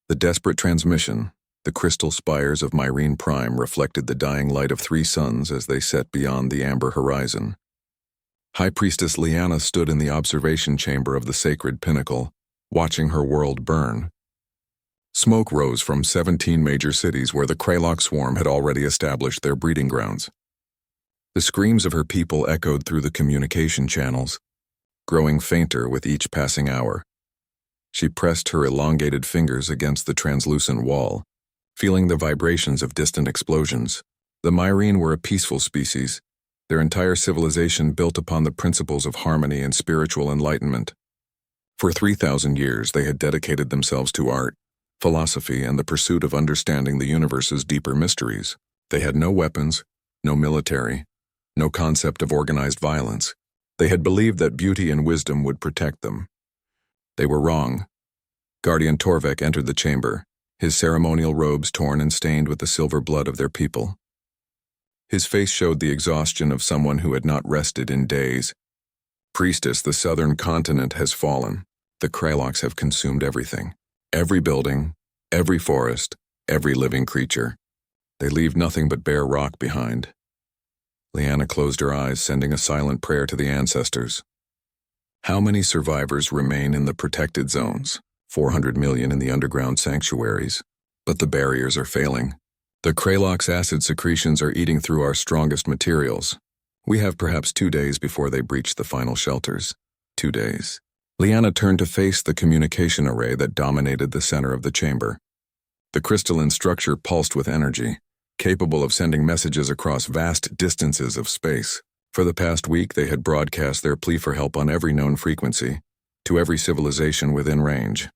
The desperate transmission, the crystal spires of Myrene Prime reflected the dying light of 3 suns as they set beyond the amber horizon. High Priestess Liana stood in the observation chamber of the sacred pinnacle, watching her world burn. Smoke rose from 17 major cities where the Kralok swarm had already established their breeding grounds. The screams of her people echoed through the communication channels, growing fainter with each passing hour. She pressed her elongated fingers against the translucent wall, feeling the vibrations of distant explosions. The Myrene were a peaceful species, their entire civilization built upon the principles of harmony and spiritual enlightenment. For 3,000 years they had dedicated themselves to art, philosophy, and the pursuit of understanding the universe's deeper mysteries. They had no weapons, no military, no concept of organized violence. They had believed that beauty and wisdom would protect them. They were wrong. Guardian Torvek entered the chamber, his ceremonial robes torn and stained with the silver blood of their people. His face showed the exhaustion of someone who had not rested in days. Priestess, the southern continent has fallen. The Kraloks have consumed everything. Every building, every forest, every living creature. They leave nothing but bare rock behind. Liana closed her eyes, sending a silent prayer to the ancestors. How many survivors remain in the protected zones? 400 million in the underground sanctuaries. But the barriers are failing. The Kralok's acid secretions are eating through our strongest materials. We have perhaps 2 days before they breach the final shelters. 2 days. Liana turned to face the communication array that dominated the center of the chamber. The crystalline structure pulsed with energy, capable of sending messages across vast distances of space. For the past week, they had broadcast their plea for help on every known frequency, to every civilization within range.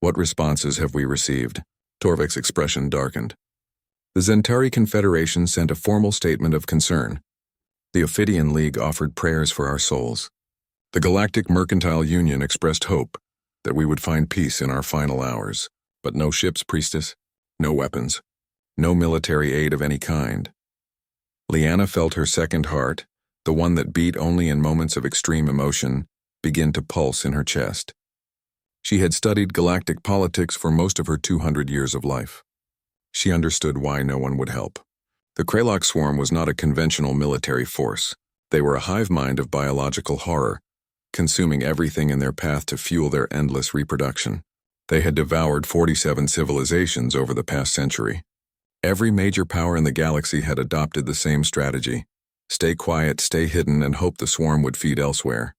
What responses have we received? Torvek's expression darkened. The Zentari Confederation sent a formal statement of concern. The Ophidian League offered prayers for our souls. The Galactic Mercantile Union expressed hope that we would find peace in our final hours. But no ships, Priestess, no weapons, no military aid of any kind. Liana felt her second heart, the one that beat only in moments of extreme emotion, begin to pulse in her chest. She had studied galactic politics for most of her 200 years of life. She understood why no one would help. The Kralok swarm was not a conventional military force. They were a hive mind of biological horror, consuming everything in their path to fuel their endless reproduction. They had devoured 47 civilizations over the past century. Every major power in the galaxy had adopted the same strategy: stay quiet, stay hidden, and hope the swarm would feed elsewhere.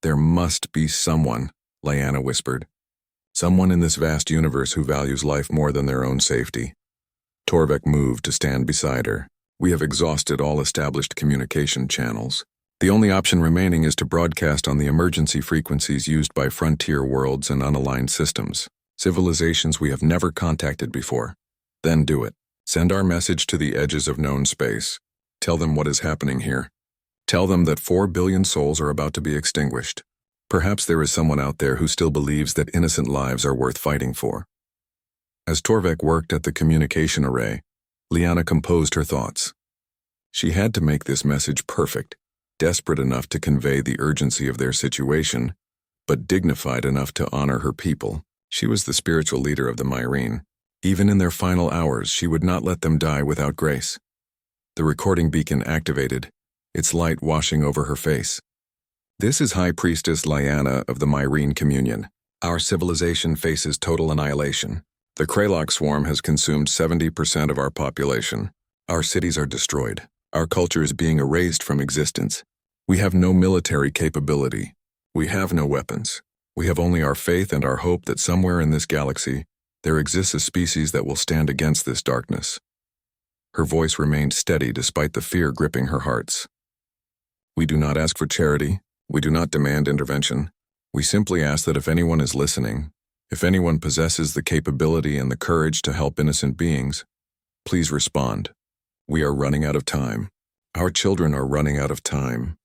There must be someone, Liana whispered. Someone in this vast universe who values life more than their own safety. Torvek moved to stand beside her. We have exhausted all established communication channels. The only option remaining is to broadcast on the emergency frequencies used by frontier worlds and unaligned systems, civilizations we have never contacted before. Then do it. Send our message to the edges of known space. Tell them what is happening here. Tell them that 4 billion souls are about to be extinguished. Perhaps there is someone out there who still believes that innocent lives are worth fighting for. As Torvek worked at the communication array, Liana composed her thoughts. She had to make this message perfect, desperate enough to convey the urgency of their situation, but dignified enough to honor her people. She was the spiritual leader of the Myrene. Even in their final hours, she would not let them die without grace. The recording beacon activated, its light washing over her face. This is High Priestess Liana of the Myrene Communion. Our civilization faces total annihilation. The Kralok swarm has consumed 70% of our population. Our cities are destroyed. Our culture is being erased from existence. We have no military capability. We have no weapons. We have only our faith and our hope that somewhere in this galaxy, there exists a species that will stand against this darkness. Her voice remained steady despite the fear gripping her hearts. We do not ask for charity. We do not demand intervention. We simply ask that if anyone is listening, if anyone possesses the capability and the courage to help innocent beings, please respond. We are running out of time. Our children are running out of time.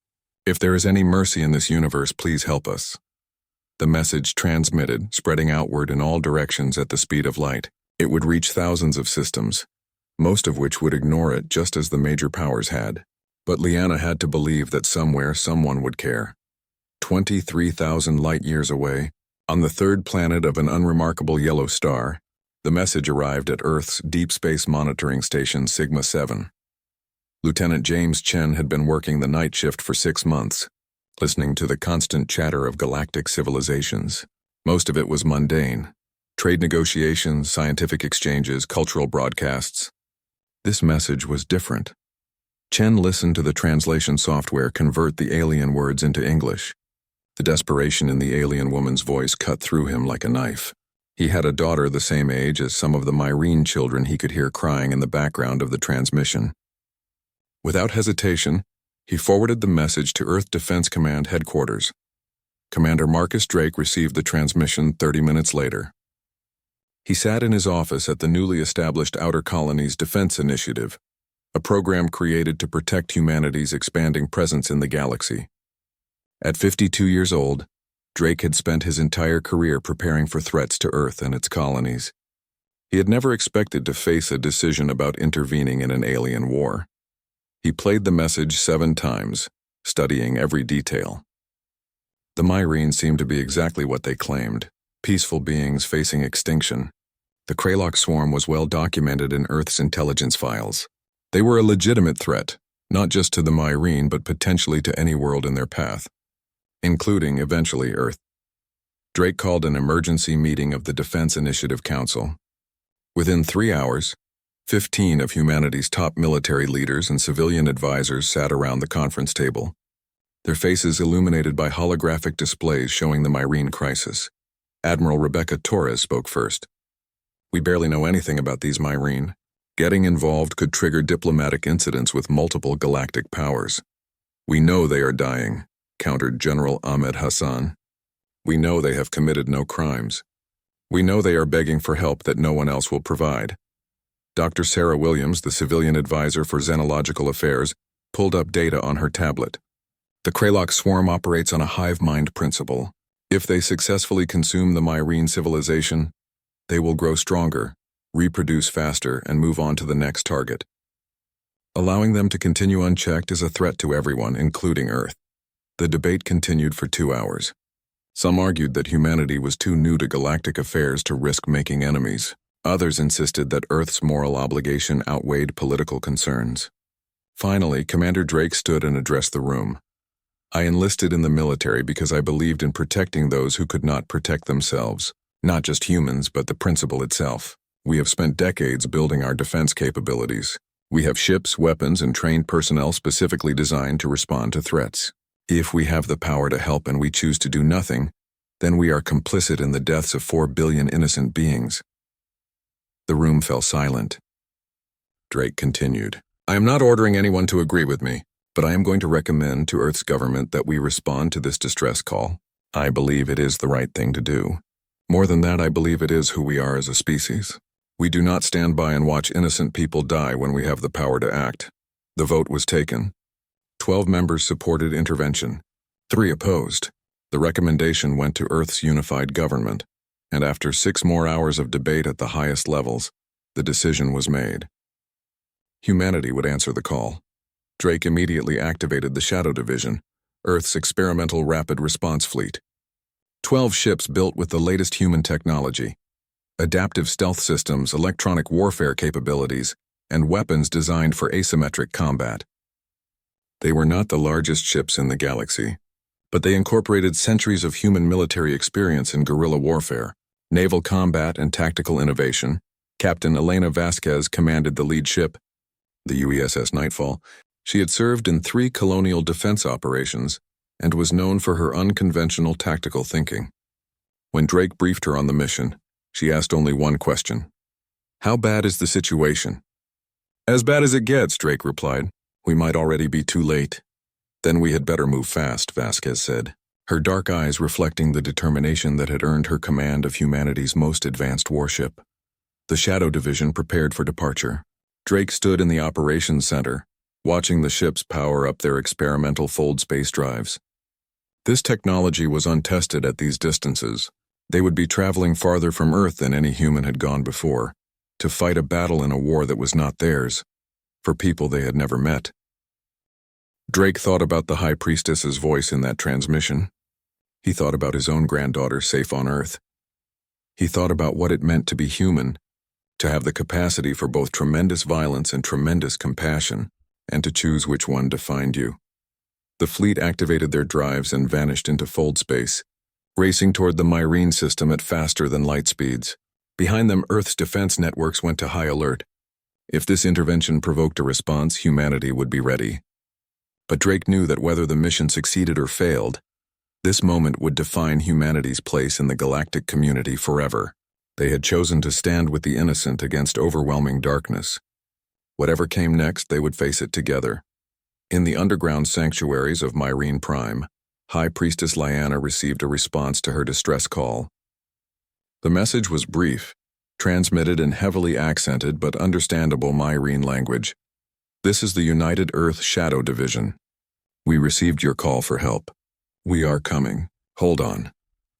If there is any mercy in this universe, please help us. The message transmitted, spreading outward in all directions at the speed of light. It would reach thousands of systems, most of which would ignore it just as the major powers had. But Liana had to believe that somewhere someone would care. 23,000 light-years away, On the third planet of an unremarkable yellow star, the message arrived at Earth's Deep Space Monitoring Station Sigma-7. Lieutenant James Chen had been working the night shift for 6 months, listening to the constant chatter of galactic civilizations. Most of it was mundane. Trade negotiations, scientific exchanges, cultural broadcasts. This message was different. Chen listened to the translation software convert the alien words into English. The desperation in the alien woman's voice cut through him like a knife. He had a daughter the same age as some of the Myrene children he could hear crying in the background of the transmission. Without hesitation, he forwarded the message to Earth Defense Command headquarters. Commander Marcus Drake received the transmission 30 minutes later. He sat in his office at the newly established Outer Colonies Defense Initiative, a program created to protect humanity's expanding presence in the galaxy. At 52 years old, Drake had spent his entire career preparing for threats to Earth and its colonies. He had never expected to face a decision about intervening in an alien war. He played the message 7 times, studying every detail. The Myrene seemed to be exactly what they claimed, peaceful beings facing extinction. The Kralok swarm was well documented in Earth's intelligence files. They were a legitimate threat, not just to the Myrene but potentially to any world in their path, including, eventually, Earth. Drake called an emergency meeting of the Defense Initiative Council. Within 3 hours, 15 of humanity's top military leaders and civilian advisors sat around the conference table, their faces illuminated by holographic displays showing the Myrene crisis. Admiral Rebecca Torres spoke first. "We barely know anything about these Myrene. Getting involved could trigger diplomatic incidents with multiple galactic powers. We know they are dying," countered General Ahmed Hassan. "We know they have committed no crimes. We know they are begging for help that no one else will provide." Dr. Sarah Williams, the civilian advisor for xenological affairs, pulled up data on her tablet. "The Kralok swarm operates on a hive mind principle. If they successfully consume the Myrene civilization, they will grow stronger, reproduce faster, and move on to the next target. Allowing them to continue unchecked is a threat to everyone, including Earth." The debate continued for 2 hours. Some argued that humanity was too new to galactic affairs to risk making enemies. Others insisted that Earth's moral obligation outweighed political concerns. Finally, Commander Drake stood and addressed the room. "I enlisted in the military because I believed in protecting those who could not protect themselves, not just humans, but the principle itself. We have spent decades building our defense capabilities. We have ships, weapons, and trained personnel specifically designed to respond to threats. If we have the power to help and we choose to do nothing, then we are complicit in the deaths of 4 billion innocent beings." The room fell silent. Drake continued, "I am not ordering anyone to agree with me, but I am going to recommend to Earth's government that we respond to this distress call. I believe it is the right thing to do. More than that, I believe it is who we are as a species. We do not stand by and watch innocent people die when we have the power to act." The vote was taken. 12 members supported intervention. 3 opposed. The recommendation went to Earth's unified government, and after 6 more hours of debate at the highest levels, the decision was made. Humanity would answer the call. Drake immediately activated the Shadow Division, Earth's experimental rapid response fleet. 12 ships built with the latest human technology, adaptive stealth systems, electronic warfare capabilities, and weapons designed for asymmetric combat. They were not the largest ships in the galaxy, but they incorporated centuries of human military experience in guerrilla warfare, naval combat, and tactical innovation. Captain Elena Vasquez commanded the lead ship, the UESS Nightfall. She had served in 3 colonial defense operations and was known for her unconventional tactical thinking. When Drake briefed her on the mission, she asked only one question: "How bad is the situation?" "As bad as it gets," Drake replied. "We might already be too late." "Then we had better move fast," Vasquez said, her dark eyes reflecting the determination that had earned her command of humanity's most advanced warship. The Shadow Division prepared for departure. Drake stood in the operations center, watching the ships power up their experimental fold space drives. This technology was untested at these distances. They would be traveling farther from Earth than any human had gone before, to fight a battle in a war that was not theirs, for people they had never met. Drake thought about the High Priestess's voice in that transmission. He thought about his own granddaughter safe on Earth. He thought about what it meant to be human, to have the capacity for both tremendous violence and tremendous compassion, and to choose which one defined you. The fleet activated their drives and vanished into fold space, racing toward the Myrene system at faster than light speeds. Behind them, Earth's defense networks went to high alert. If this intervention provoked a response, humanity would be ready. But Drake knew that whether the mission succeeded or failed, this moment would define humanity's place in the galactic community forever. They had chosen to stand with the innocent against overwhelming darkness. Whatever came next, they would face it together. In the underground sanctuaries of Myrene Prime, High Priestess Lyanna received a response to her distress call. The message was brief, transmitted in heavily accented but understandable Myrene language. This is the United Earth Shadow Division. We received your call for help. We are coming. Hold on.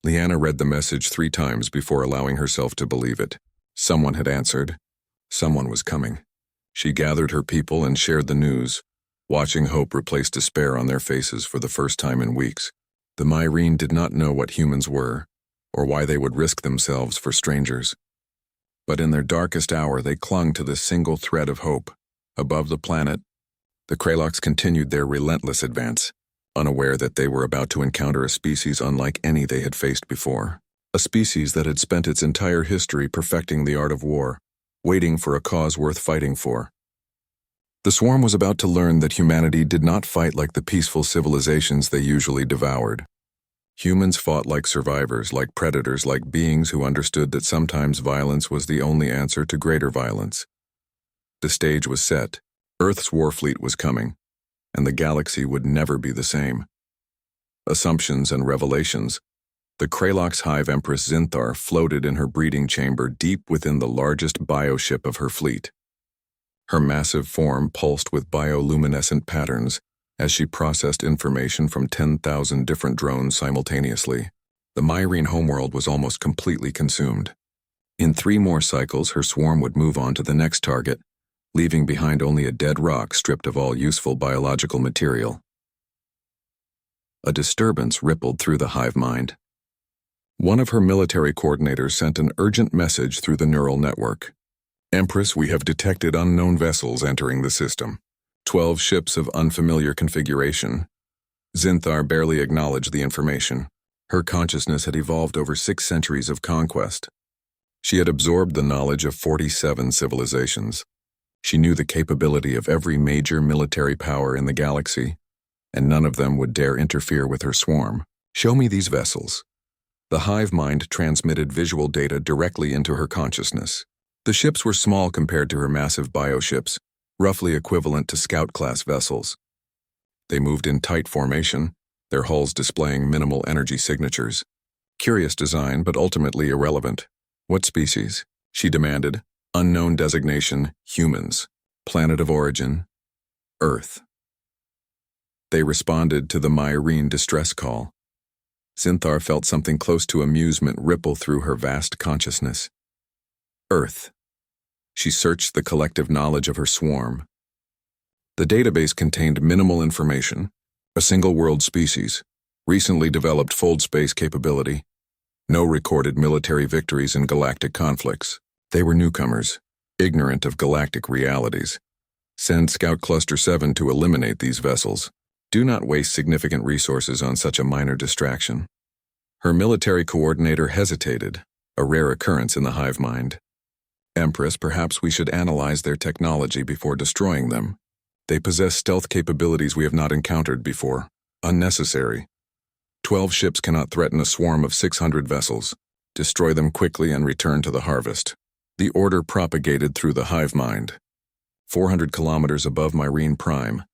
Lyanna read the message 3 times before allowing herself to believe it. Someone had answered. Someone was coming. She gathered her people and shared the news, watching hope replace despair on their faces for the first time in weeks. The Myrene did not know what humans were, or why they would risk themselves for strangers. But in their darkest hour, they clung to this single thread of hope. Above the planet, the Kraloks continued their relentless advance, unaware that they were about to encounter a species unlike any they had faced before. A species that had spent its entire history perfecting the art of war, waiting for a cause worth fighting for. The swarm was about to learn that humanity did not fight like the peaceful civilizations they usually devoured. Humans fought like survivors, like predators, like beings who understood that sometimes violence was the only answer to greater violence. The stage was set. Earth's war fleet was coming, and the galaxy would never be the same. Assumptions and revelations. The Kraloks' Hive Empress Zinthar floated in her breeding chamber deep within the largest bioship of her fleet. Her massive form pulsed with bioluminescent patterns as she processed information from 10,000 different drones simultaneously. The Myrene homeworld was almost completely consumed. In 3 more cycles, her swarm would move on to the next target, leaving behind only a dead rock stripped of all useful biological material. A disturbance rippled through the hive mind. One of her military coordinators sent an urgent message through the neural network. Empress, we have detected unknown vessels entering the system. 12 ships of unfamiliar configuration. Zinthar barely acknowledged the information. Her consciousness had evolved over 6 centuries of conquest. She had absorbed the knowledge of 47 civilizations. She knew the capability of every major military power in the galaxy, and none of them would dare interfere with her swarm. Show me these vessels. The hive mind transmitted visual data directly into her consciousness. The ships were small compared to her massive bioships, roughly equivalent to scout-class vessels. They moved in tight formation, their hulls displaying minimal energy signatures. Curious design, but ultimately irrelevant. What species? She demanded. Unknown designation, humans. Planet of origin, Earth. They responded to the Myrene distress call. Zinthar felt something close to amusement ripple through her vast consciousness. Earth. She searched the collective knowledge of her swarm. The database contained minimal information, a single world species, recently developed fold space capability, no recorded military victories in galactic conflicts. They were newcomers, ignorant of galactic realities. Send Scout Cluster 7 to eliminate these vessels. Do not waste significant resources on such a minor distraction. Her military coordinator hesitated, a rare occurrence in the hive mind. Empress, perhaps we should analyze their technology before destroying them. They possess stealth capabilities we have not encountered before. Unnecessary. 12 ships cannot threaten a swarm of 600 vessels. Destroy them quickly and return to the harvest. The order propagated through the hive mind. 400 kilometers above Myrene Prime,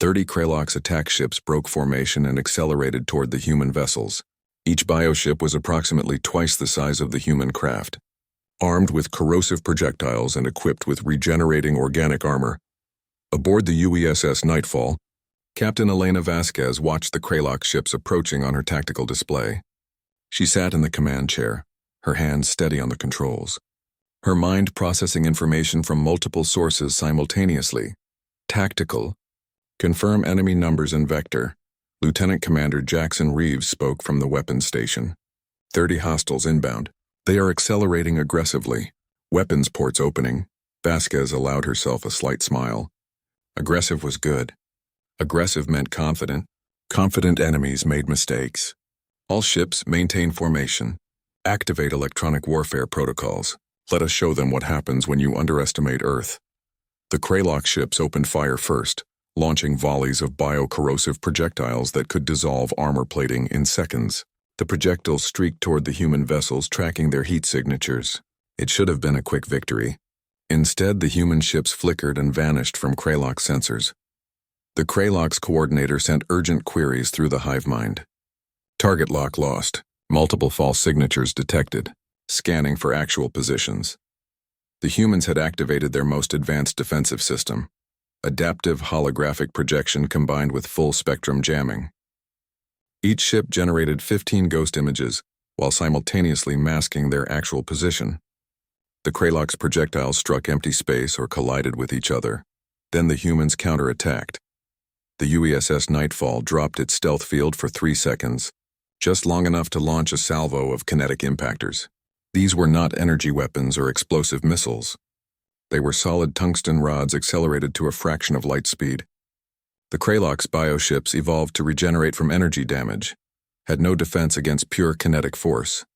30 Kraloks attack ships broke formation and accelerated toward the human vessels. Each bioship was approximately twice the size of the human craft. Armed with corrosive projectiles and equipped with regenerating organic armor. Aboard the UESS Nightfall, Captain Elena Vasquez watched the Kralok ships approaching on her tactical display. She sat in the command chair, her hands steady on the controls. Her mind processing information from multiple sources simultaneously. Tactical. Confirm enemy numbers and vector. Lieutenant Commander Jackson Reeves spoke from the weapons station. 30 hostiles inbound. They are accelerating aggressively. Weapons ports opening. Vasquez allowed herself a slight smile. Aggressive was good. Aggressive meant confident. Confident enemies made mistakes. All ships maintain formation. Activate electronic warfare protocols. Let us show them what happens when you underestimate Earth. The Kralock ships opened fire first, launching volleys of biocorrosive projectiles that could dissolve armor plating in seconds. The projectiles streaked toward the human vessels, tracking their heat signatures. It should have been a quick victory. Instead, the human ships flickered and vanished from Kralock's sensors. The Kralock's coordinator sent urgent queries through the hive mind. Target lock lost. Multiple false signatures detected. Scanning for actual positions. The humans had activated their most advanced defensive system. Adaptive holographic projection combined with full-spectrum jamming. Each ship generated 15 ghost images, while simultaneously masking their actual position. The Kralock's projectiles struck empty space or collided with each other. Then the humans counterattacked. The UESS Nightfall dropped its stealth field for 3 seconds, just long enough to launch a salvo of kinetic impactors. These were not energy weapons or explosive missiles. They were solid tungsten rods accelerated to a fraction of light speed. The Kralock's bioships evolved to regenerate from energy damage, had no defense against pure kinetic force.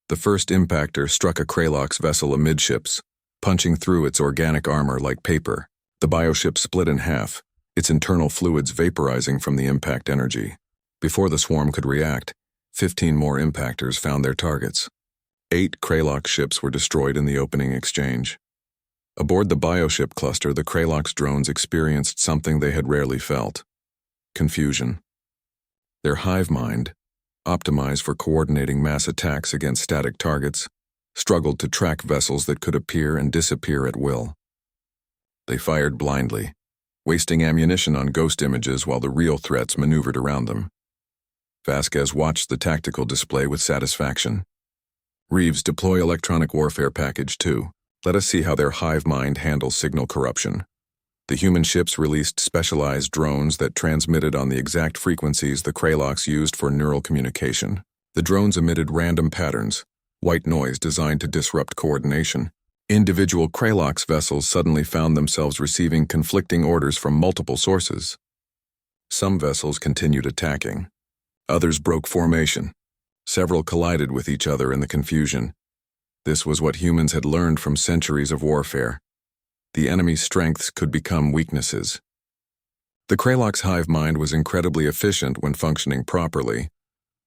The first impactor struck a Kralock's vessel amidships, punching through its organic armor like paper. The bioship split in half, its internal fluids vaporizing from the impact energy. Before the swarm could react, 15 more impactors found their targets. 8 Kralock ships were destroyed in the opening exchange. Aboard the bioship cluster, the Kralock's drones experienced something they had rarely felt: confusion. Their hive mind, optimized for coordinating mass attacks against static targets, struggled to track vessels that could appear and disappear at will. They fired blindly, wasting ammunition on ghost images while the real threats maneuvered around them. Vasquez watched the tactical display with satisfaction. Reeves, deploy electronic warfare package 2. Let us see how their hive mind handles signal corruption. The human ships released specialized drones that transmitted on the exact frequencies the Kralocks used for neural communication. The drones emitted random patterns, white noise designed to disrupt coordination. Individual Kralock's vessels suddenly found themselves receiving conflicting orders from multiple sources. Some vessels continued attacking. Others broke formation. Several collided with each other in the confusion. This was what humans had learned from centuries of warfare. The enemy's strengths could become weaknesses. The Kralock's hive mind was incredibly efficient when functioning properly,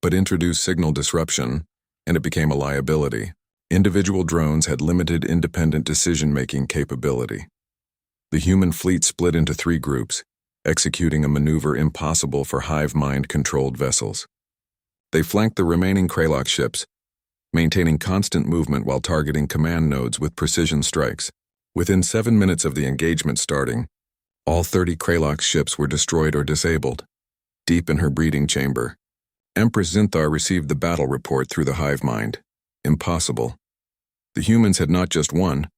but introduced signal disruption, and it became a liability. Individual drones had limited independent decision-making capability. The human fleet split into 3 groups, executing a maneuver impossible for hive mind-controlled vessels. They flanked the remaining Kralock ships, maintaining constant movement while targeting command nodes with precision strikes. Within 7 minutes of the engagement starting, all 30 Kralock ships were destroyed or disabled. Deep in her breeding chamber, Empress Zinthar received the battle report through the hive mind. Impossible. The humans had not just won,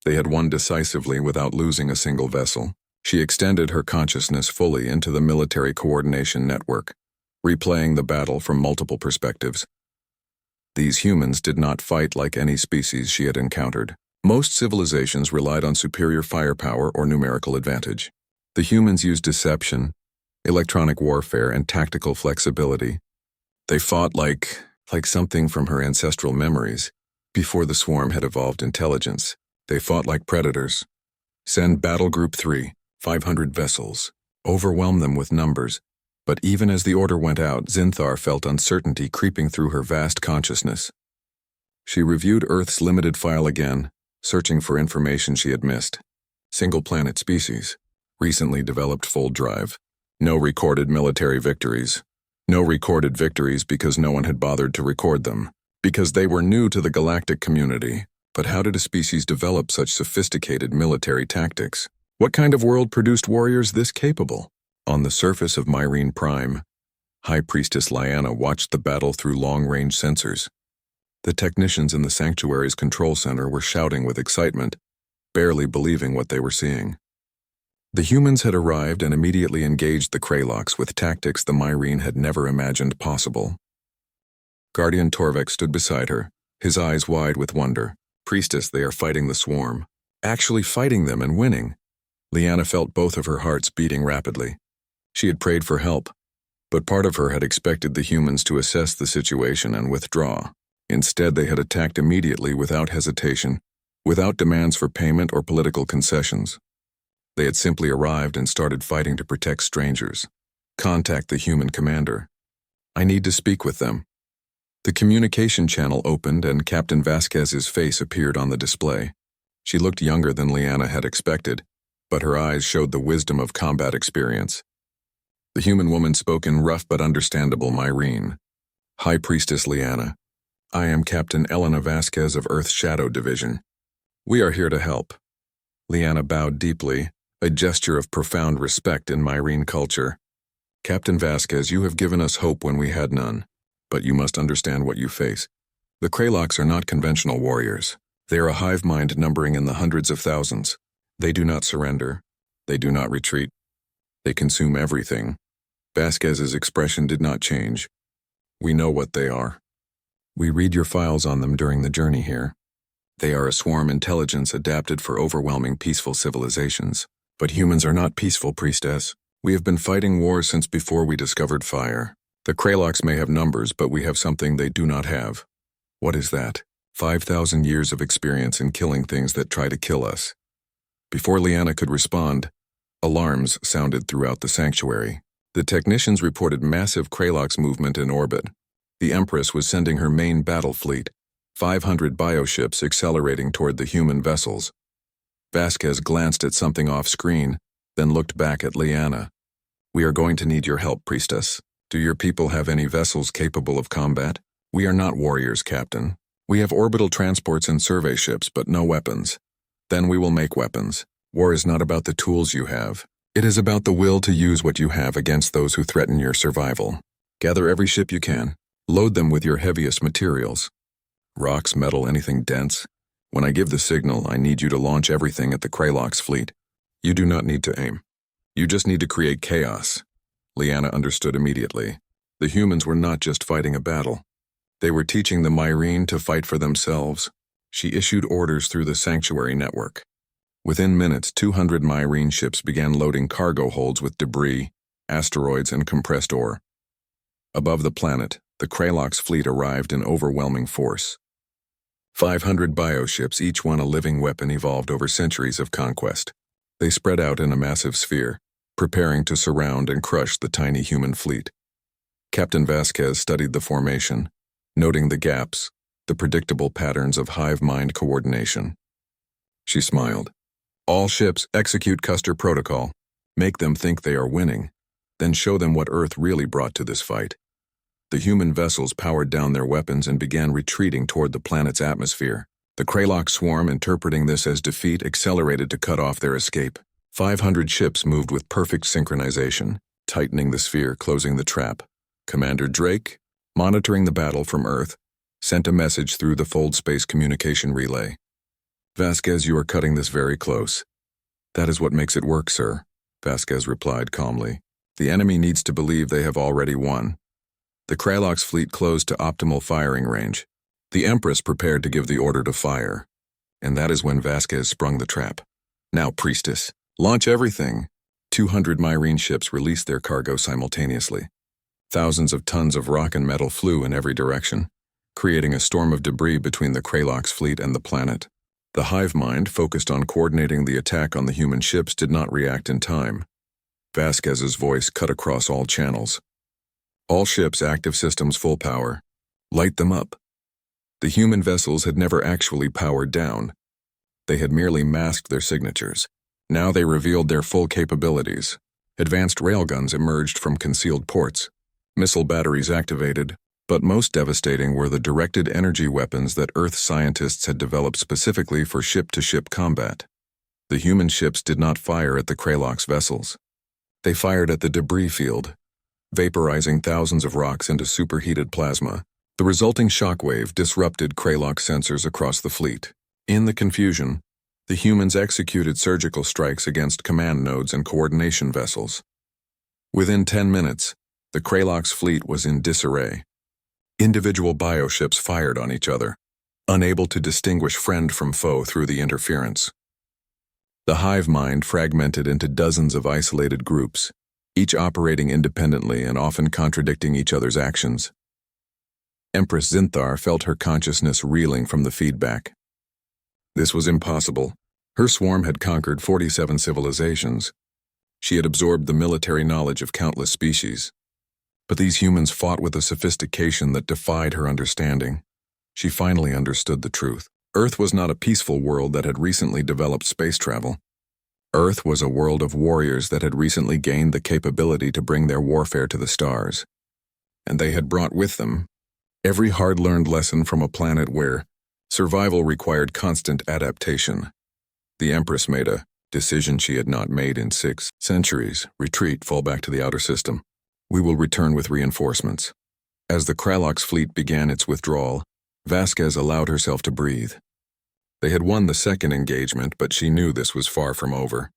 they had won decisively without losing a single vessel. She extended her consciousness fully into the military coordination network, replaying the battle from multiple perspectives. These humans did not fight like any species she had encountered. Most civilizations relied on superior firepower or numerical advantage. The humans used deception, electronic warfare, and tactical flexibility. They fought like something from her ancestral memories. Before the swarm had evolved intelligence, they fought like predators. Send Battle Group 3, 500 vessels. Overwhelm them with numbers. But even as the order went out, Zinthar felt uncertainty creeping through her vast consciousness. She reviewed Earth's limited file again, searching for information she had missed. Single-planet species. Recently developed full drive. No recorded military victories. No recorded victories because no one had bothered to record them. Because they were new to the galactic community. But how did a species develop such sophisticated military tactics? What kind of world produced warriors this capable? On the surface of Myrene Prime, High Priestess Lyanna watched the battle through long-range sensors. The technicians in the sanctuary's control center were shouting with excitement, barely believing what they were seeing. The humans had arrived and immediately engaged the Kraloks with tactics the Myrene had never imagined possible. Guardian Torvik stood beside her, his eyes wide with wonder. Priestess, they are fighting the swarm. Actually fighting them and winning. Liana felt both of her hearts beating rapidly. She had prayed for help, but part of her had expected the humans to assess the situation and withdraw. Instead, they had attacked immediately without hesitation, without demands for payment or political concessions. They had simply arrived and started fighting to protect strangers. Contact the human commander. I need to speak with them. The communication channel opened and Captain Vasquez's face appeared on the display. She looked younger than Liana had expected, but her eyes showed the wisdom of combat experience. The human woman spoke in rough but understandable Myrene. High Priestess Liana, I am Captain Elena Vasquez of Earth's Shadow Division. We are here to help. Liana bowed deeply, a gesture of profound respect in Myrene culture. Captain Vasquez, you have given us hope when we had none, but you must understand what you face. The Kraloks are not conventional warriors. They are a hive mind numbering in the hundreds of thousands. They do not surrender. They do not retreat. They consume everything. Vasquez's expression did not change. We know what they are. We read your files on them during the journey here. They are a swarm intelligence adapted for overwhelming peaceful civilizations. But humans are not peaceful, Priestess. We have been fighting wars since before we discovered fire. The Kraloks may have numbers, but we have something they do not have. What is that? 5,000 years of experience in killing things that try to kill us. Before Liana could respond, alarms sounded throughout the sanctuary. The technicians reported massive Kraloks movement in orbit. The Empress was sending her main battle fleet, 500 bioships accelerating toward the human vessels. Vasquez glanced at something off-screen, then looked back at Liana. We are going to need your help, Priestess. Do your people have any vessels capable of combat? We are not warriors, Captain. We have orbital transports and survey ships, but no weapons. Then we will make weapons. War is not about the tools you have. It is about the will to use what you have against those who threaten your survival. Gather every ship you can. Load them with your heaviest materials. Rocks, metal, anything dense. When I give the signal, I need you to launch everything at the Kraloks fleet. You do not need to aim. You just need to create chaos. Liana understood immediately. The humans were not just fighting a battle. They were teaching the Myrene to fight for themselves. She issued orders through the sanctuary network. Within minutes, 200 Myrene ships began loading cargo holds with debris, asteroids, and compressed ore. Above the planet, the Kraloks fleet arrived in overwhelming force. 500 bioships, each one a living weapon evolved over centuries of conquest. They spread out in a massive sphere, preparing to surround and crush the tiny human fleet. Captain Vasquez studied the formation, noting the gaps, the predictable patterns of hive mind coordination. She smiled. All ships execute Custer protocol. Make them think they are winning, then show them what Earth really brought to this fight. The human vessels powered down their weapons and began retreating toward the planet's atmosphere. The Kralok swarm, interpreting this as defeat, accelerated to cut off their escape. 500 ships moved with perfect synchronization, tightening the sphere, closing the trap. Commander Drake, monitoring the battle from Earth, sent a message through the fold space communication relay. Vasquez, you are cutting this very close. That is what makes it work, sir, Vasquez replied calmly. The enemy needs to believe they have already won. The Kralok's fleet closed to optimal firing range. The Empress prepared to give the order to fire, and that is when Vasquez sprung the trap. Now, Priestess, launch everything. 200 Myrene ships released their cargo simultaneously. Thousands of tons of rock and metal flew in every direction, creating a storm of debris between the Kralok's fleet and the planet. The hive mind, focused on coordinating the attack on the human ships, did not react in time. Vasquez's voice cut across all channels. All ships, active systems full power. Light them up. The human vessels had never actually powered down. They had merely masked their signatures. Now they revealed their full capabilities. Advanced railguns emerged from concealed ports. Missile batteries activated, but most devastating were the directed energy weapons that Earth scientists had developed specifically for ship-to-ship combat. The human ships did not fire at the Kralok's vessels. They fired at the debris field, vaporizing thousands of rocks into superheated plasma. The resulting shockwave disrupted Kralok sensors across the fleet. In the confusion, The humans executed surgical strikes against command nodes and coordination vessels. Within 10 minutes, the Kralox fleet was in disarray. Individual bioships fired on each other, unable to distinguish friend from foe through the interference. The hive mind fragmented into dozens of isolated groups, each operating independently and often contradicting each other's actions. Empress Zinthar felt her consciousness reeling from the feedback. This was impossible. Her swarm had conquered 47 civilizations. She had absorbed the military knowledge of countless species. But these humans fought with a sophistication that defied her understanding. She finally understood the truth. Earth was not a peaceful world that had recently developed space travel. Earth was a world of warriors that had recently gained the capability to bring their warfare to the stars. And they had brought with them every hard-learned lesson from a planet where survival required constant adaptation. The Empress made a decision she had not made in 6 centuries. Retreat, fall back to the outer system. We will return with reinforcements. As the Kralox fleet began its withdrawal, Vasquez allowed herself to breathe. They had won the second engagement, but she knew this was far from over.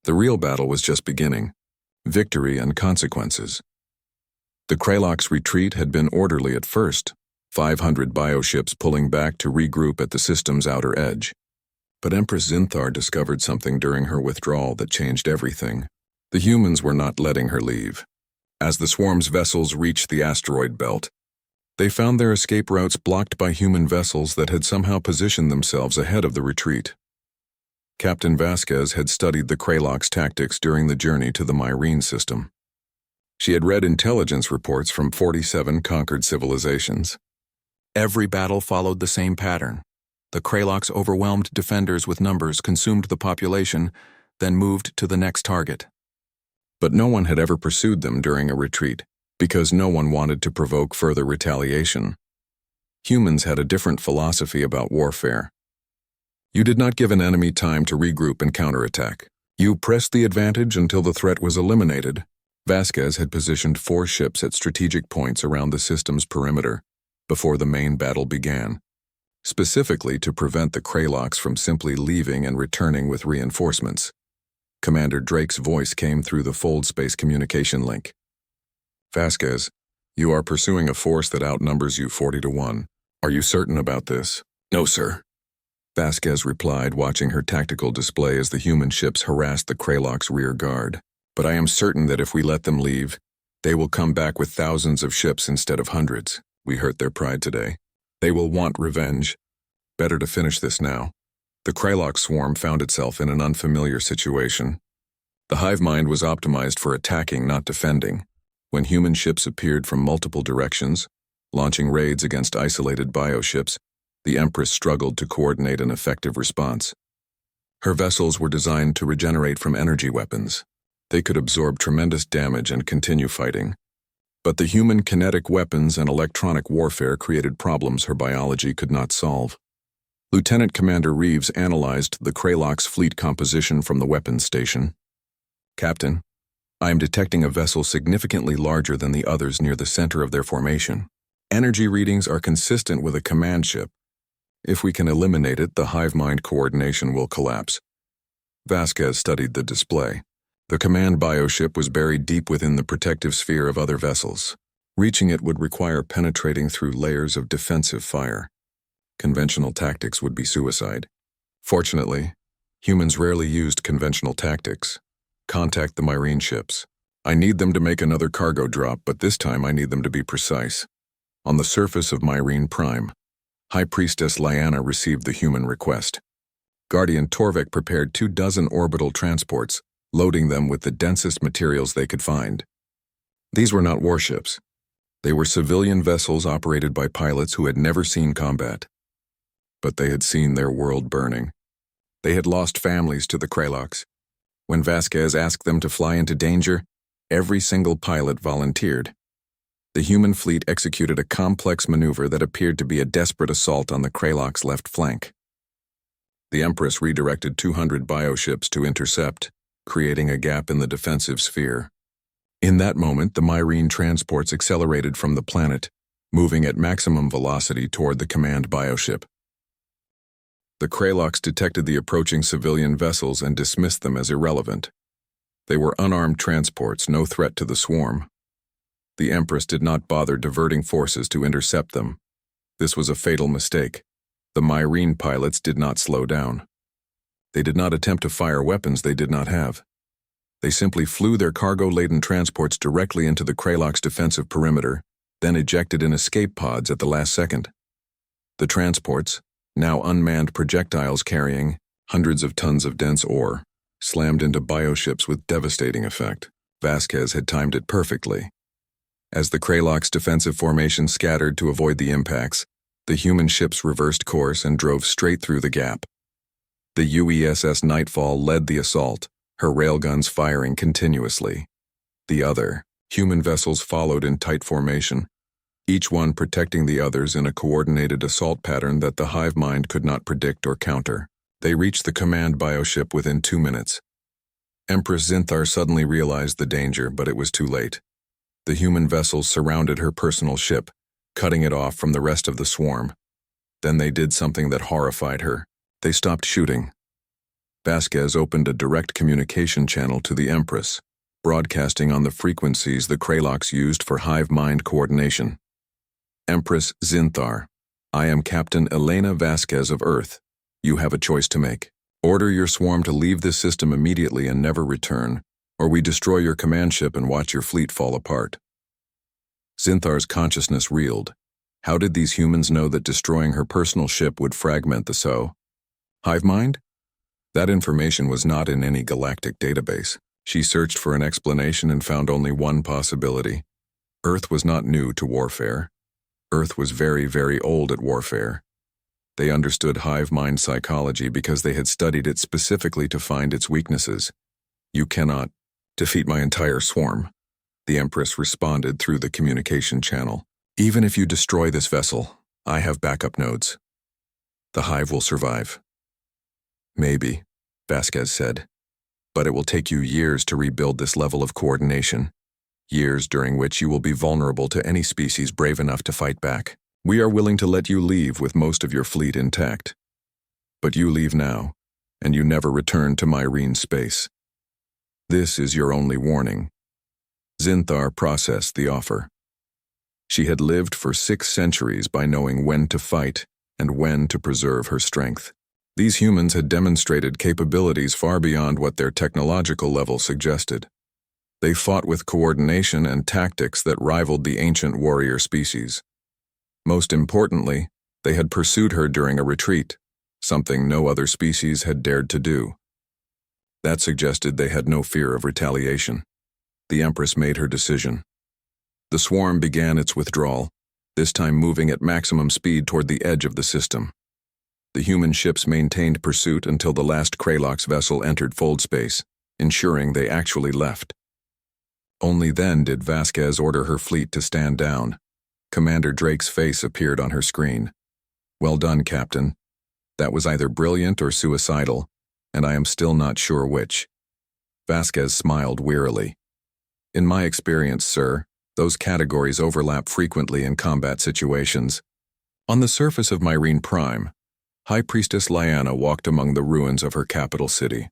The real battle was just beginning. Victory and consequences. The Kralox retreat had been orderly at first, 500 bioships pulling back to regroup at the system's outer edge. But Empress Zinthar discovered something during her withdrawal that changed everything. The humans were not letting her leave. As the swarm's vessels reached the asteroid belt, they found their escape routes blocked by human vessels that had somehow positioned themselves ahead of the retreat. Captain Vasquez had studied the Kralox tactics during the journey to the Myrene system. She had read intelligence reports from 47 conquered civilizations. Every battle followed the same pattern. The Kralox overwhelmed defenders with numbers, consumed the population, then moved to the next target. But no one had ever pursued them during a retreat, because no one wanted to provoke further retaliation. Humans had a different philosophy about warfare. You did not give an enemy time to regroup and counterattack. You pressed the advantage until the threat was eliminated. Vasquez had positioned 4 ships at strategic points around the system's perimeter before the main battle began, specifically to prevent the Kralox from simply leaving and returning with reinforcements. Commander Drake's voice came through the fold space communication link. Vasquez, you are pursuing a force that outnumbers you 40-1. Are you certain about this? No, sir. Vasquez replied, watching her tactical display as the human ships harassed the Kralox rear guard. But I am certain that if we let them leave, they will come back with thousands of ships instead of hundreds. We hurt their pride today. They will want revenge. Better to finish this now. The Kralox swarm found itself in an unfamiliar situation. The hive mind was optimized for attacking, not defending. When human ships appeared from multiple directions, launching raids against isolated bioships, the Empress struggled to coordinate an effective response. Her vessels were designed to regenerate from energy weapons. They could absorb tremendous damage and continue fighting. But the human kinetic weapons and electronic warfare created problems her biology could not solve. Lieutenant Commander Reeves analyzed the Kralox fleet composition from the weapons station. Captain, I am detecting a vessel significantly larger than the others near the center of their formation. Energy readings are consistent with a command ship. If we can eliminate it, the hive mind coordination will collapse. Vasquez studied the display. The command bioship was buried deep within the protective sphere of other vessels. Reaching it would require penetrating through layers of defensive fire. Conventional tactics would be suicide. Fortunately, humans rarely used conventional tactics. Contact the Myrene ships. I need them to make another cargo drop, but this time I need them to be precise. On the surface of Myrene Prime, High Priestess Lyanna received the human request. Guardian Torvik prepared 24 orbital transports, loading them with the densest materials they could find. These were not warships. They were civilian vessels operated by pilots who had never seen combat. But they had seen their world burning. They had lost families to the Kralox. When Vasquez asked them to fly into danger, every single pilot volunteered. The human fleet executed a complex maneuver that appeared to be a desperate assault on the Kralox left flank. The Empress redirected 200 bioships to intercept, creating a gap in the defensive sphere. In that moment, the Myrene transports accelerated from the planet, moving at maximum velocity toward the command bioship. The Kraloks detected the approaching civilian vessels and dismissed them as irrelevant. They were unarmed transports, no threat to the swarm. The Empress did not bother diverting forces to intercept them. This was a fatal mistake. The Myrene pilots did not slow down. They did not attempt to fire weapons they did not have. They simply flew their cargo-laden transports directly into the Kraloks' defensive perimeter, then ejected in escape pods at the last second. The transports, now unmanned projectiles carrying hundreds of tons of dense ore, slammed into bioships with devastating effect. Vasquez had timed it perfectly. As the Kraloks' defensive formation scattered to avoid the impacts, the human ships reversed course and drove straight through the gap. The UESS Nightfall led the assault, her railguns firing continuously. The other, human vessels followed in tight formation, each one protecting the others in a coordinated assault pattern that the hive mind could not predict or counter. They reached the command bioship within 2 minutes. Empress Zinthar suddenly realized the danger, but it was too late. The human vessels surrounded her personal ship, cutting it off from the rest of the swarm. Then they did something that horrified her. They stopped shooting. Vasquez opened a direct communication channel to the Empress, broadcasting on the frequencies the Kraloks used for hive mind coordination. Empress Zinthar, I am Captain Elena Vasquez of Earth. You have a choice to make. Order your swarm to leave this system immediately and never return, or we destroy your command ship and watch your fleet fall apart. Zinthar's consciousness reeled. How did these humans know that destroying her personal ship would fragment the SO? Hive mind? That information was not in any galactic database. She searched for an explanation and found only one possibility. Earth was not new to warfare. Earth was very, very old at warfare. They understood hive mind psychology because they had studied it specifically to find its weaknesses. You cannot defeat my entire swarm, the Empress responded through the communication channel. Even if you destroy this vessel, I have backup nodes. The hive will survive. Maybe, Vasquez said, but it will take you years to rebuild this level of coordination. Years during which you will be vulnerable to any species brave enough to fight back. We are willing to let you leave with most of your fleet intact. But you leave now, and you never return to Myrene space. This is your only warning. Zinthar processed the offer. She had lived for 6 centuries by knowing when to fight and when to preserve her strength. These humans had demonstrated capabilities far beyond what their technological level suggested. They fought with coordination and tactics that rivaled the ancient warrior species. Most importantly, they had pursued her during a retreat, something no other species had dared to do. That suggested they had no fear of retaliation. The Empress made her decision. The swarm began its withdrawal, this time moving at maximum speed toward the edge of the system. The human ships maintained pursuit until the last Kraloks vessel entered fold space, ensuring they actually left. Only then did Vasquez order her fleet to stand down. Commander Drake's face appeared on her screen. Well done, Captain. That was either brilliant or suicidal, and I am still not sure which. Vasquez smiled wearily. In my experience, sir, those categories overlap frequently in combat situations. On the surface of Myrene Prime, High Priestess Lyanna walked among the ruins of her capital city.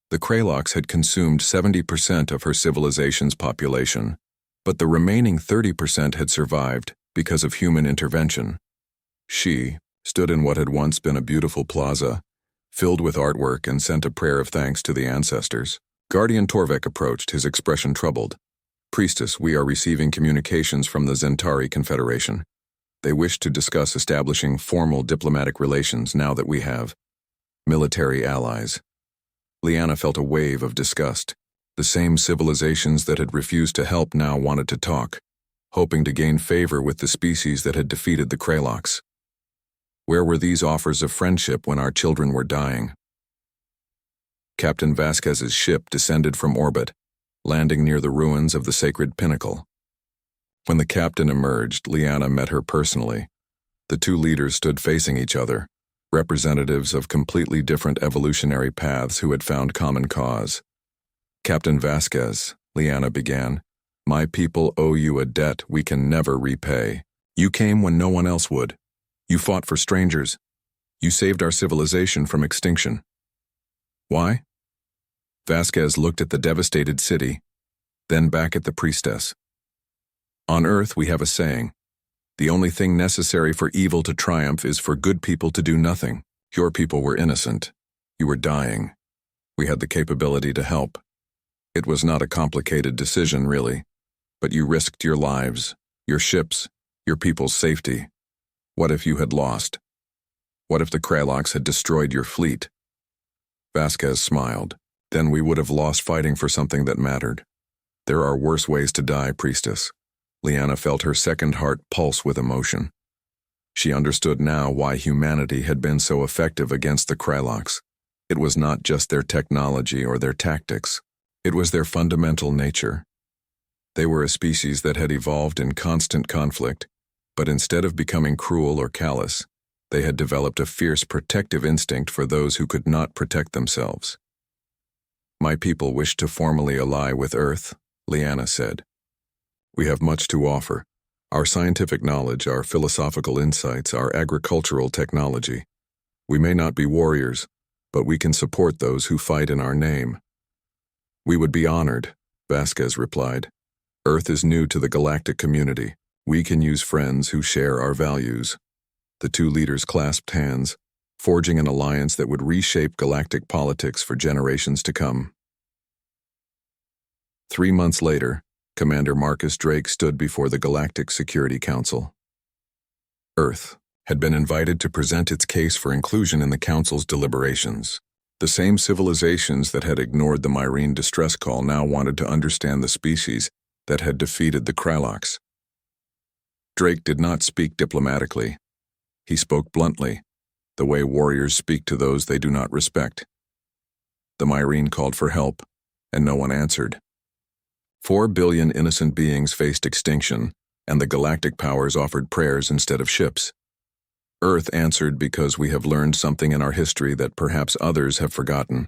The Kraloks had consumed 70% of her civilization's population, but the remaining 30% had survived because of human intervention. She stood in what had once been a beautiful plaza, filled with artwork, and sent a prayer of thanks to the ancestors. Guardian Torvek approached, his expression troubled. Priestess, we are receiving communications from the Zentari Confederation. They wish to discuss establishing formal diplomatic relations now that we have military allies. Lyanna felt a wave of disgust. The same civilizations that had refused to help now wanted to talk, hoping to gain favor with the species that had defeated the Kraloks. Where were these offers of friendship when our children were dying? Captain Vasquez's ship descended from orbit, landing near the ruins of the sacred pinnacle. When the captain emerged, Lyanna met her personally. The two leaders stood facing each other, representatives of completely different evolutionary paths who had found common cause. Captain Vasquez, Lyanna began, my people owe you a debt we can never repay. You came when no one else would. You fought for strangers. You saved our civilization from extinction. Why? Vasquez looked at the devastated city, then back at the priestess. On Earth, we have a saying, the only thing necessary for evil to triumph is for good people to do nothing. Your people were innocent. You were dying. We had the capability to help. It was not a complicated decision, really, but you risked your lives, your ships, your people's safety. What if you had lost? What if the Kraloks had destroyed your fleet? Vasquez smiled. Then we would have lost fighting for something that mattered. There are worse ways to die, priestess. Liana felt her second heart pulse with emotion. She understood now why humanity had been so effective against the Kraloks. It was not just their technology or their tactics. It was their fundamental nature. They were a species that had evolved in constant conflict, but instead of becoming cruel or callous, they had developed a fierce protective instinct for those who could not protect themselves. My people wish to formally ally with Earth, Liana said. We have much to offer. Our scientific knowledge, our philosophical insights, our agricultural technology. We may not be warriors, but we can support those who fight in our name. We would be honored, Vasquez replied. Earth is new to the galactic community. We can use friends who share our values. The two leaders clasped hands, forging an alliance that would reshape galactic politics for generations to come. 3 months later, Commander Marcus Drake stood before the Galactic Security Council. Earth had been invited to present its case for inclusion in the Council's deliberations. The same civilizations that had ignored the Myrene distress call now wanted to understand the species that had defeated the Kraloks. Drake did not speak diplomatically. He spoke bluntly, the way warriors speak to those they do not respect. The Myrene called for help, and no one answered. 4 billion innocent beings faced extinction, and the galactic powers offered prayers instead of ships. Earth answered because we have learned something in our history that perhaps others have forgotten.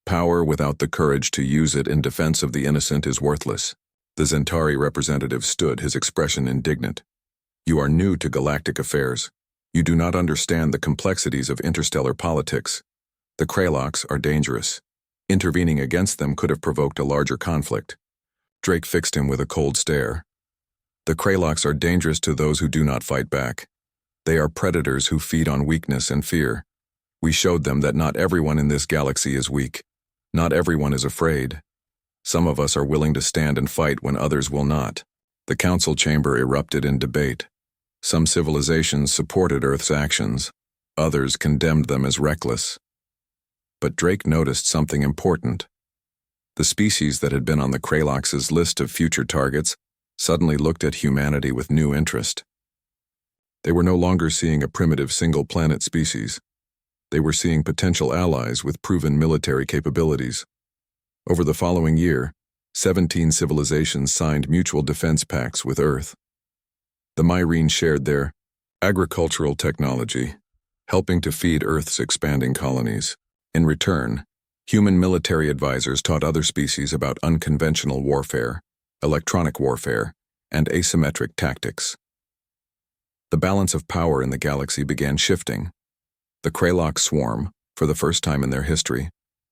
Power without the courage to use it in defense of the innocent is worthless. The Zentari representative stood, his expression indignant. You are new to galactic affairs. You do not understand the complexities of interstellar politics. The Kraloks are dangerous. Intervening against them could have provoked a larger conflict. Drake fixed him with a cold stare. The Kraloks are dangerous to those who do not fight back. They are predators who feed on weakness and fear. We showed them that not everyone in this galaxy is weak. Not everyone is afraid. Some of us are willing to stand and fight when others will not. The council chamber erupted in debate. Some civilizations supported Earth's actions. Others condemned them as reckless. But Drake noticed something important. The species that had been on the Kraloks' list of future targets suddenly looked at humanity with new interest. They were no longer seeing a primitive single-planet species. They were seeing potential allies with proven military capabilities. Over the following year, 17 civilizations signed mutual defense pacts with Earth. The Myrene shared their agricultural technology, helping to feed Earth's expanding colonies. In return, human military advisors taught other species about unconventional warfare, electronic warfare, and asymmetric tactics. The balance of power in the galaxy began shifting. The Kralok swarm, for the first time in their history,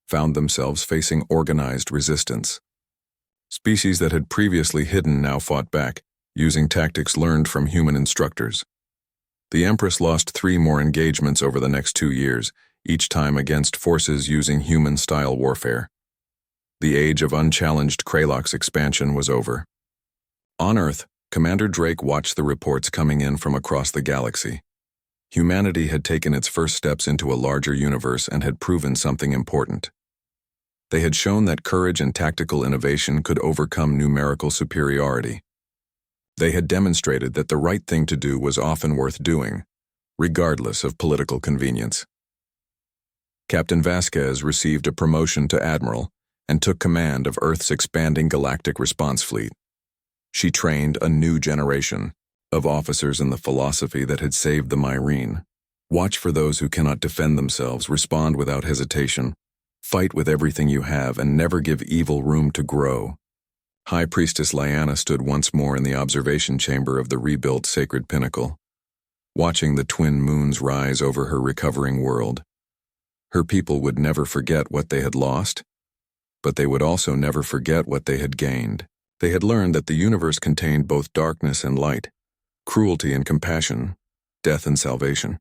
found themselves facing organized resistance. Species that had previously hidden now fought back, using tactics learned from human instructors. The Empress lost 3 more engagements over the next 2 years, each time against forces using human-style warfare. The age of unchallenged Kralok's expansion was over. On Earth, Commander Drake watched the reports coming in from across the galaxy. Humanity had taken its first steps into a larger universe and had proven something important. They had shown that courage and tactical innovation could overcome numerical superiority. They had demonstrated that the right thing to do was often worth doing, regardless of political convenience. Captain Vasquez received a promotion to Admiral and took command of Earth's expanding galactic response fleet. She trained a new generation of officers in the philosophy that had saved the Myrene. Watch for those who cannot defend themselves, respond without hesitation, fight with everything you have, and never give evil room to grow. High Priestess Liana stood once more in the observation chamber of the rebuilt Sacred Pinnacle. watching the twin moons rise over her recovering world. Her people would never forget what they had lost, but they would also never forget what they had gained. They had learned that the universe contained both darkness and light, cruelty and compassion, death and salvation.